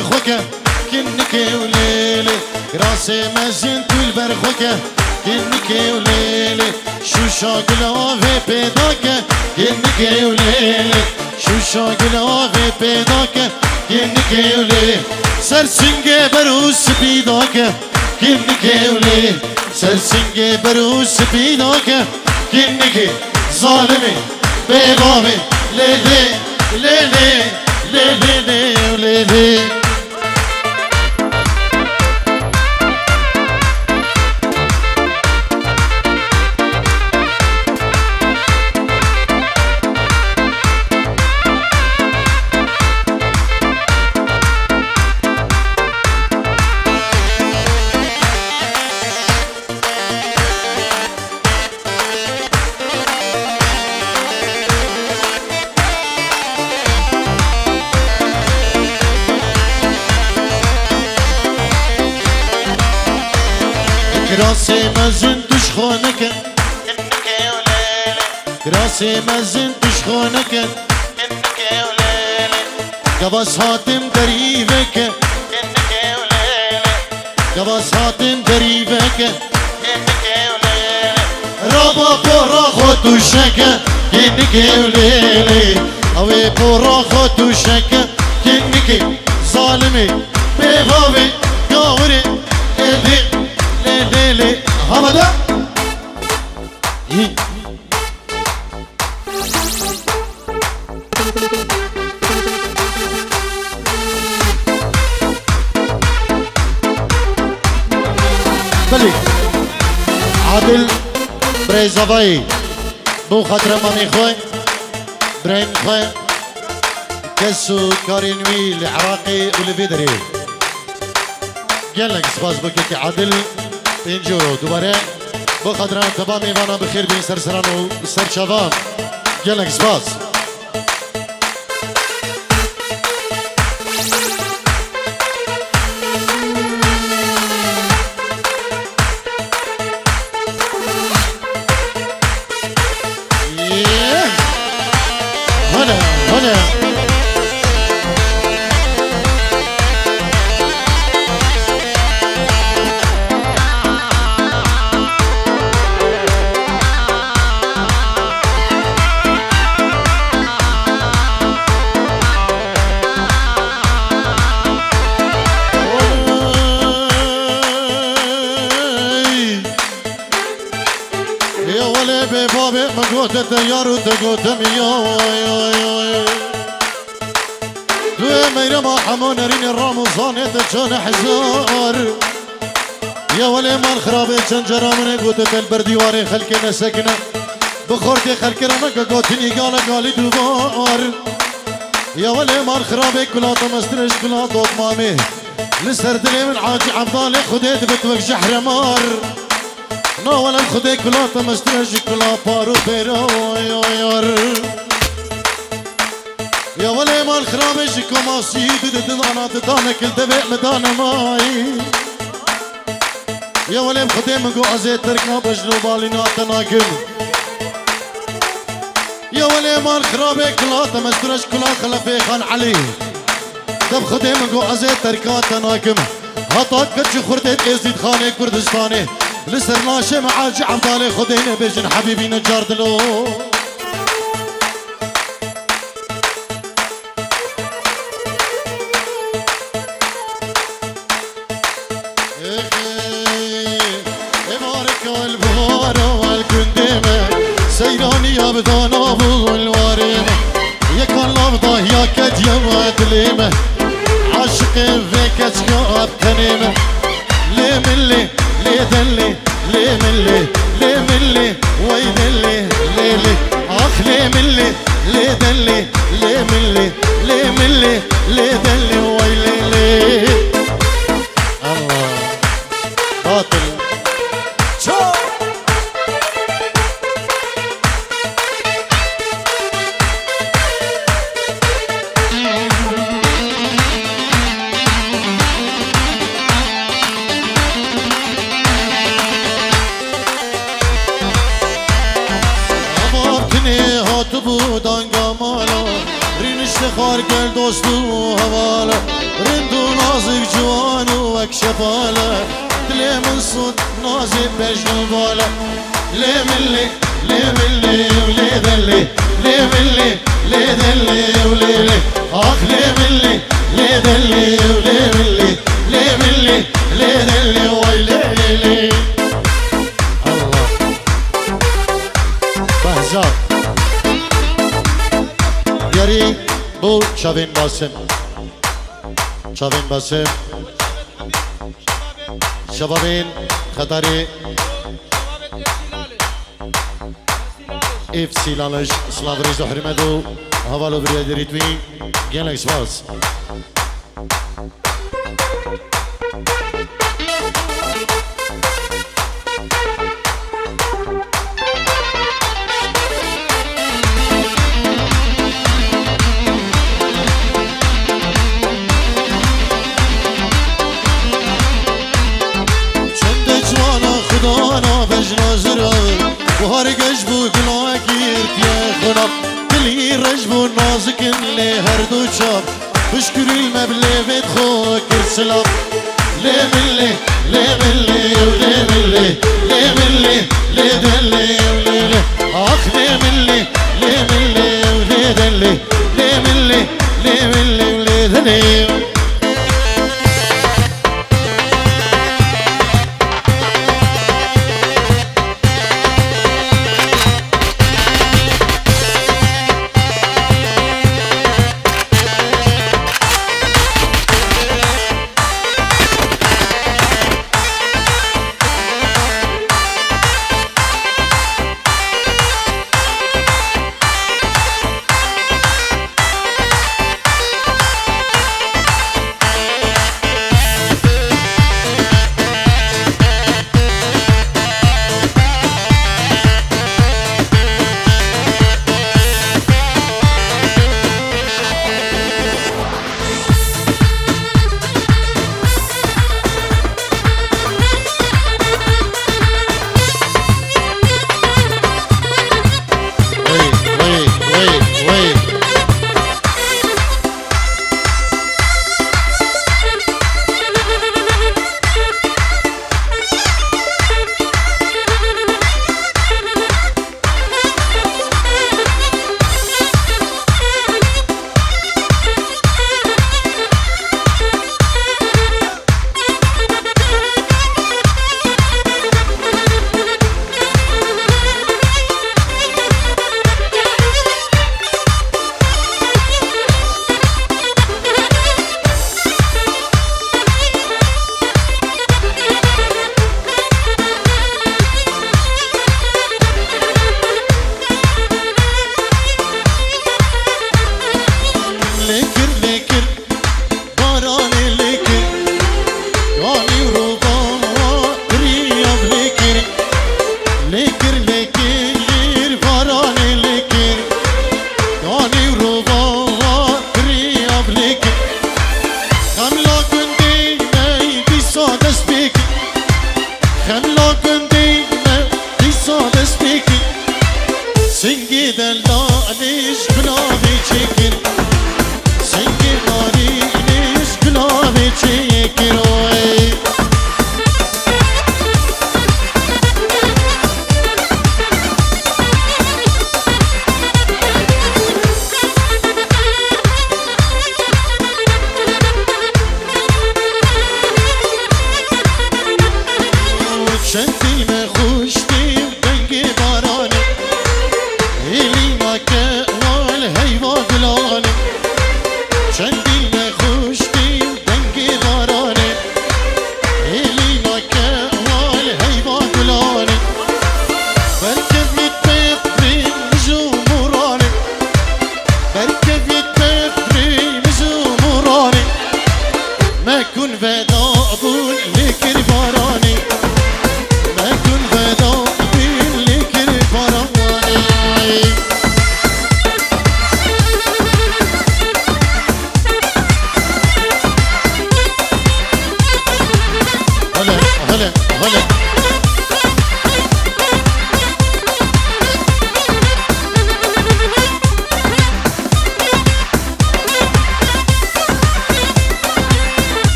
البرخوكة كنك وليلي راسي مزين البرخوكة كنك وليلي شو شاقلا في بيداك كنك وليلي شو شاقلا في بيداك كنك وليلي سرسنگه بروس بيداك كنك وليلي سرسنگه بروس بيداك كنك ظالمي ببابي ليلي ليلي ليلي ليلي راسي مزن تشخونك انك وليلي راسي مزن تشخونك انك وليلي قبس هاتم دريبك انك وليلي قبس هاتم دريبك انك وليلي رابا بورا خطو شك انك وليلي اوي بورا خطو شك انك ظالمي ببابي قاوري ايدي ليلي همدا بلي عادل بريزافاي بو خاطر مامي خوي برين خوي كسو كارينوي العراقي والفيدري قال لك سباس بكيكي عادل 5 يورو دوباره با خاطر تمام ایوانا بخیر بین سرسران و سرچوان گلک سپاس هلا هلا قوتت يارو تقوتم يا تو ميرا ما حمون رين الرمضان تجون حزار يا ولي ما الخرابي تنجرا من قوتت البرديواري خلقنا سكنة بخورتي خلقنا ما قوتني قالي دوبار يا ولي ما الخرابي كلا تمسترش كلا دوت مامي لسردلي من عاجي عبدالي خديت بتوك جحر مار نو ولا خدي كلا تمسترج كلا بارو بيرو يا ولي ما الخرابش كماسي ددانا ددانا كل دبق مدانا ماي يا ولي خدي مقو عزيت تركنا بجنو بالينا تناكل يا ولي ما الخرابي كلا تمسترج كلا خلفي خان علي دب خدي مقو عزيت تركنا تناكم هطاك كتش خردت ازيد خاني كردستاني لسر ماشي معاجي عبدالي خدينا بيجن حبيبي نجار دلو بارك والبهار والكندمة سيراني يا بدانا والوارمة يا كان لفظة يا كدية وادليمة عاشق فيك اسكاب تنيمة ليه ملي ليه دلي ليه ملي ليه ملي ويدلي ليلي اخ ليه ملي ليه دلي ليه ملي ليه ملي ليه دلي ويلي الله باطل شو خار گل دوست و حواله رند و نازک جوان و اکشفاله دل من صد نازی بجن باله لی ملی لی ملی و لی دلی لی ملی لی دلی و لی لی آخ لی ملی لی دلی و لی ملی لی ملی لی دلی و لی لی الله بهزاد یاری bu Şavin Basım Şavin Basım Şababin Khatari Ev Silalış Slavriz Hürmedu Havalı bir ritmi Gelenek Svaz بهار گشت بود ناگیرد یه خناب دلی رج بود نازکن لی هر دو چاب بشکری المبلغ خو کرسلاب لی ملی لی ملی و لی ملی لی ملی لی دلی و لی لی آخ لی ملی لی ملی و لی دلی لی ملی لی ملی و لی دلی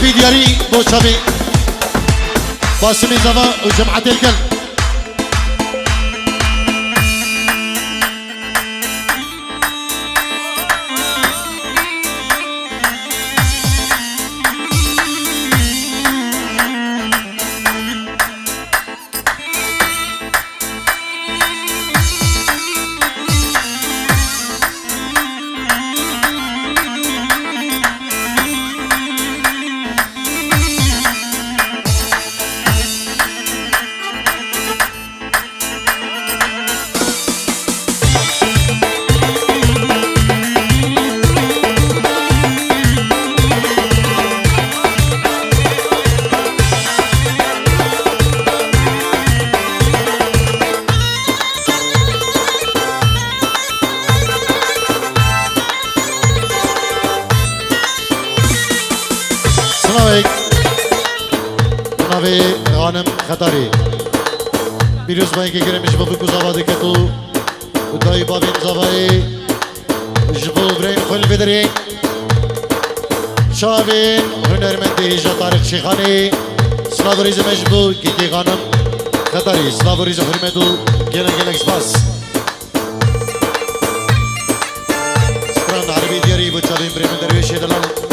عربي دياري بوشابي باسمي زفا وجمعة القلب. ناوی غانم خطری بیروز باید که گرمش بابکو زوادی کتو و دایی بابین زوایی جبو برین خل بدری شاوین هنرمندی هیجا تاریخ شیخانی سلاو ریز مجبو گیتی غانم خطری سلاو ریز حرمتو گلن گلن سپاس سپران عربی دیاری بو چاوین برین درویشی دلال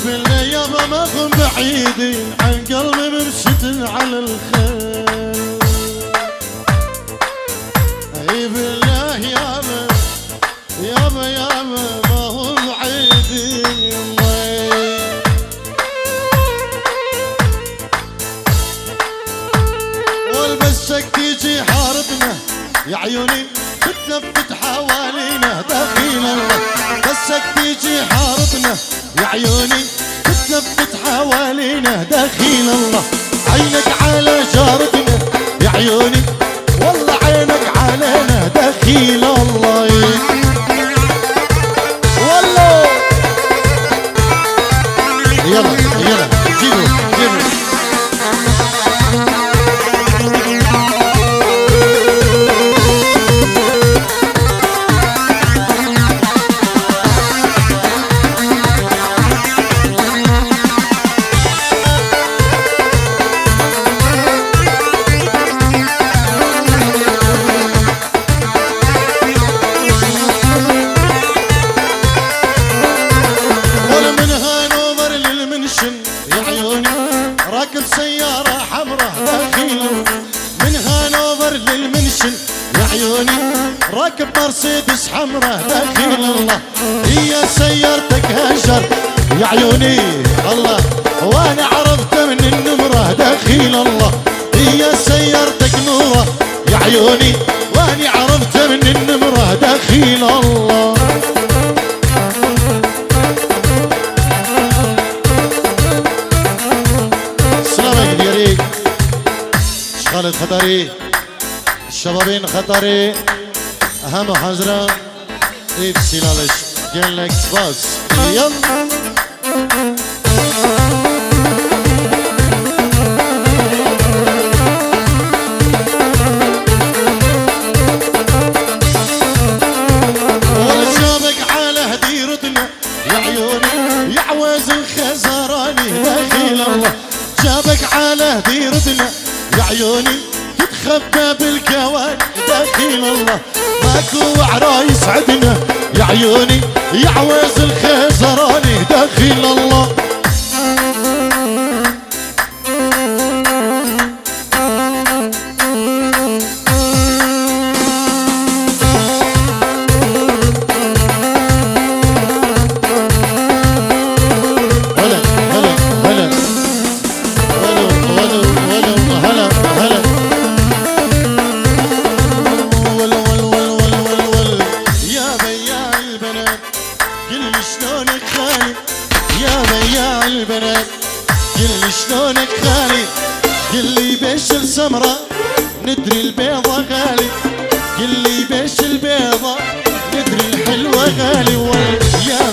بالله يابا ما كن بعيدي عن قلبي مرشد على الخير اي بالله يابا يابا يابا ما هو بعيدي والبسك تيجي حاربنا يا عيوني بتلفت حوالينا دخيل الله بسك تيجي حاربنا يا عيوني بتلفت حوالينا دخيل الله عينك على جارتنا يا عيوني والله عينك علينا دخيل الله والله يلا يلا جيبوا جيبوا راكب سيارة حمراء دخيل من هانوفر للمنشن يا عيوني راكب مرسيدس حمراء دخيل الله هي سيارتك هجر يا عيوني الله وانا عرفت من النمرة دخيل الله هي سيارتك نورة يا عيوني وانا عرفت من النمرة دخيل الله خالد خطري الشبابين خطري أهم حضرة إيد سلالش جنلك باس يلا والشابك على هديرتنا يا عيوني يا عوز الخزراني دخيل الله جابك على هديرتنا يا عيوني تتخبى بالكوان دخيل الله ماكو وعرا يسعدنا يا عيوني يا عويز الخزراني دخيل الله قل شلونك خالي يا بياع البنات قل شلونك خالي قل لي بيش السمرة ندري البيضة غالي قل لي بيش البيضة ندري الحلوة غالي يا